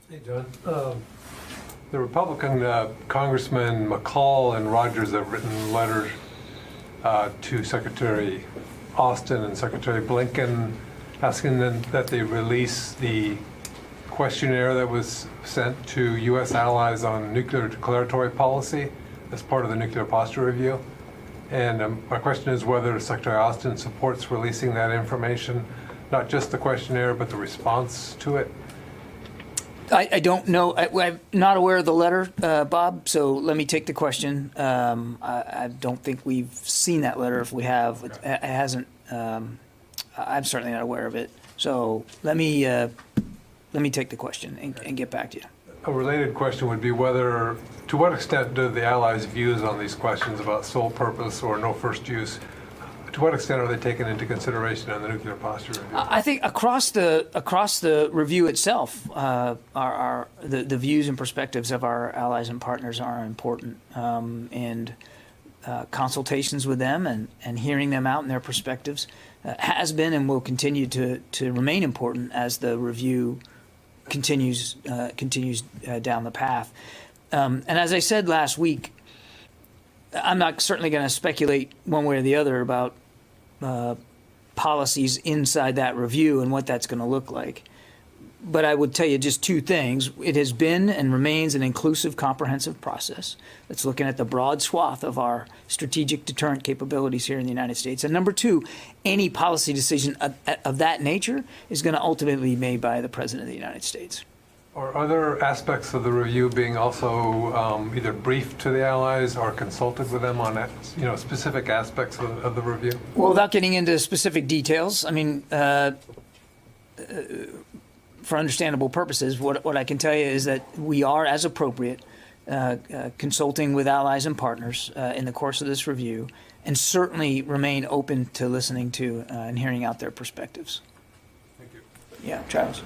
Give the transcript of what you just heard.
Hey, John. The Republican Congressman McCall and Rogers have written letters to Secretary Austin and Secretary Blinken asking them that they release the questionnaire that was sent to U.S. allies on nuclear declaratory policy as part of the nuclear posture review. And my question is whether Secretary Austin supports releasing that information, not just the questionnaire, but the response to it. I don't know. I'm not aware of the letter, Bob, so let me take the question. I don't think we've seen that letter. If we have, it hasn't. I'm certainly not aware of it. So let me take the question and get back to you. A related question would be whether, to what extent do the Allies' views on these questions about sole purpose or no first use, to what extent are they taken into consideration in the nuclear posture review? I think across the review itself, the views and perspectives of our allies and partners are important, and consultations with them and hearing them out and their perspectives has been and will continue to remain important as the review continues down the path. And as I said last week, I'm not certainly going to speculate one way or the other about policies inside that review and what that's going to look like. But I would tell you just two things. It has been and remains an inclusive, comprehensive process that's looking at the broad swath of our strategic deterrent capabilities here in the United States. And number two, any policy decision of that nature is going to ultimately be made by the President of the United States. Are other aspects of the review being also either briefed to the Allies or consulted with them on specific aspects of the review? Well, without getting into specific details, I mean, for understandable purposes, what I can tell you is that we are, as appropriate, consulting with allies and partners in the course of this review, and certainly remain open to listening to and hearing out their perspectives. Thank you. Yeah, Travis.